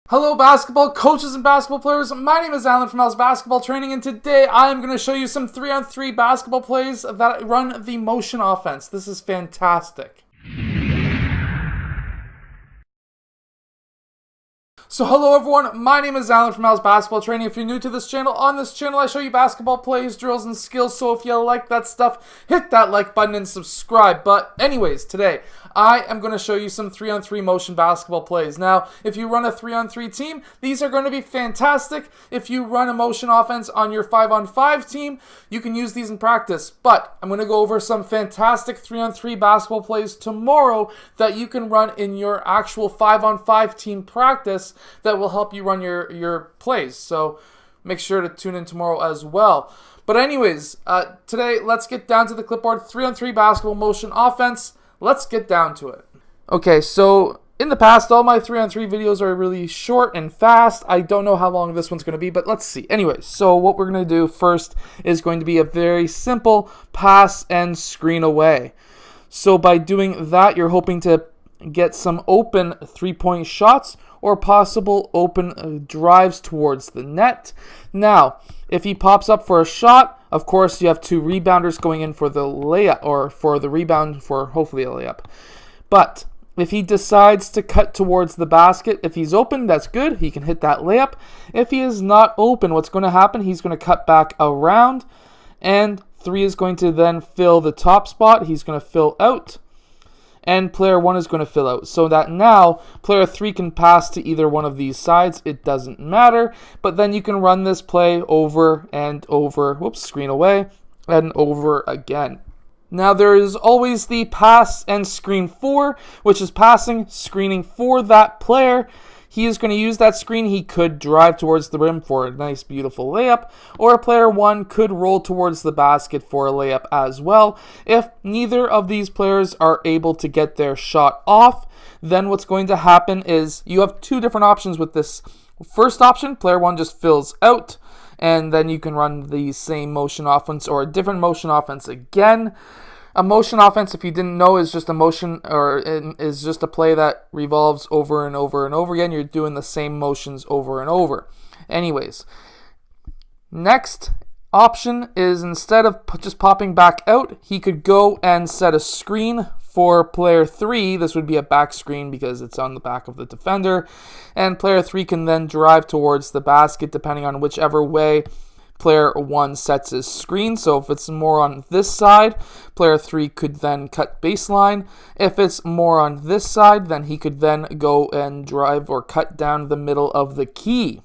Hello basketball coaches and basketball players, my name is Alan from Al's Basketball Training, and today I am going to show you some 3-on-3 basketball plays that run the motion offense. This is fantastic. So hello everyone, my name is Alan from Al's Basketball Training. If you're new to this channel, on this channel I show you basketball plays, drills, and skills. So if you like that stuff, hit that like button and subscribe. But anyways, today I am going to show you some 3-on-3 motion basketball plays. Now, if you run a 3-on-3 team, these are going to be fantastic. If you run a motion offense on your 5-on-5 team, you can use these in practice. But I'm going to go over some fantastic 3-on-3 basketball plays tomorrow that you can run in your actual 5-on-5 team practice that will help you run your plays. So make sure to tune in tomorrow as well. But anyways, today let's get down to the clipboard. 3-on-3 basketball motion offense. Let's get down to it. Okay, so in the past, all my 3-on-3 videos are really short and fast. I don't know how long this one's going to be, but let's see. Anyways, so what we're going to do first is going to be a very simple pass and screen away. So by doing that, you're hoping to get some open three-point shots or possible open drives towards the net. Now, if he pops up for a shot, of course, you have two rebounders going in for the layup, or for the rebound for hopefully a layup. But if he decides to cut towards the basket, if he's open, that's good. He can hit that layup. If he is not open, what's going to happen? He's going to cut back around, and 3 is going to then fill the top spot. He's going to fill out, and player 1 is going to fill out. So that now player 3 can pass to either one of these sides. It doesn't matter. But then you can run this play over and over. Whoops, screen away. And over again. Now there is always the pass and screen for, which is passing, screening for that player. He is going to use that screen. He could drive towards the rim for a nice, beautiful layup, or player 1 could roll towards the basket for a layup as well. If neither of these players are able to get their shot off, then what's going to happen is you have two different options with this. First option, player 1 just fills out, and then you can run the same motion offense or a different motion offense again. A motion offense, if you didn't know, is just a motion, or is just a play that revolves over and over and over again. You're doing the same motions over and over. Anyways, next option is instead of just popping back out, he could go and set a screen for player 3. This would be a back screen because it's on the back of the defender. And player 3 can then drive towards the basket depending on whichever way player 1 sets his screen. So if it's more on this side, player 3 could then cut baseline. If it's more on this side, then he could then go and drive or cut down the middle of the key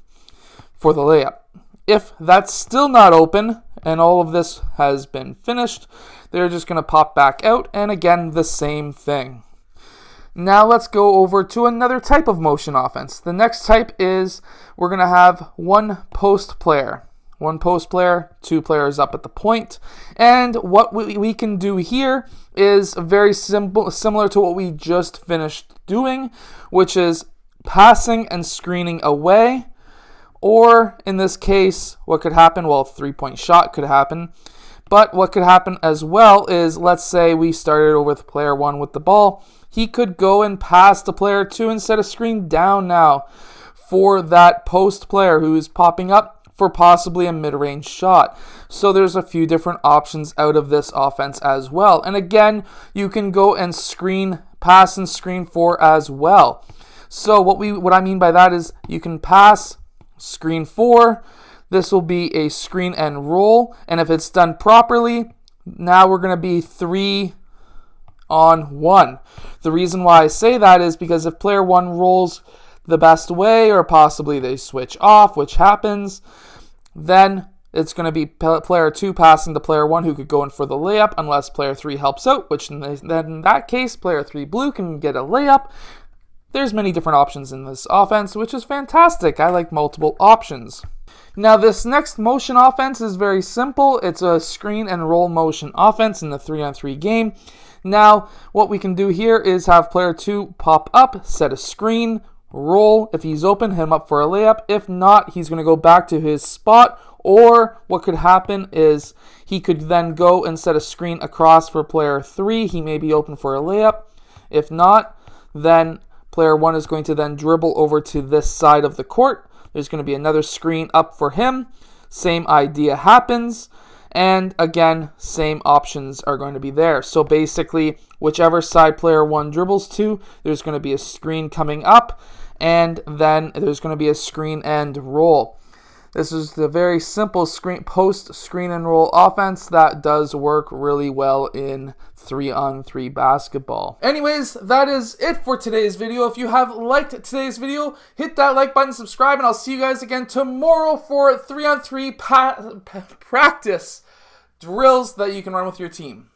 for the layup. If that's still not open and all of this has been finished, they're just going to pop back out, and again the same thing. Now let's go over to another type of motion offense. The next type is we're going to have one post player. One post player, 2 players up at the point. And what we can do here is very simple, similar to what we just finished doing, which is passing and screening away. Or in this case, what could happen? Well, 3-point shot could happen. But what could happen as well is, let's say we started over with player 1 with the ball. He could go and pass to player 2 and set a screen down now for that post player who is popping up for possibly a mid-range shot. So there's a few different options out of this offense as well. And again, you can go and screen, pass and screen for as well. So what I mean by that is you can pass, screen for. This will be a screen and roll. And if it's done properly, now we're going to be 3-on-1. The reason why I say that is because if player 1 rolls the best way, or possibly they switch off, which happens, then it's going to be player 2 passing to player 1 who could go in for the layup unless player 3 helps out, which then in that case, player 3 blue can get a layup. There's many different options in this offense, which is fantastic. I like multiple options. Now this next motion offense is very simple. It's a screen and roll motion offense in the 3-on-3 game. Now what we can do here is have player 2 pop up, set a screen, roll. If he's open, hit him up for a layup. If not, he's going to go back to his spot. Or what could happen is he could then go and set a screen across for player 3. He may be open for a layup. If not, then Player 1 is going to then dribble over to this side of the court. There's going to be another screen up for him. Same idea happens. And again, same options are going to be there. So basically, whichever side player 1 dribbles to, there's going to be a screen coming up, and then there's going to be a screen and roll. This is the very simple post screen and roll offense that does work really well in 3-on-3 basketball. Anyways, that is it for today's video. If you have liked today's video, hit that like button, subscribe, and I'll see you guys again tomorrow for 3-on-3 practice drills that you can run with your team.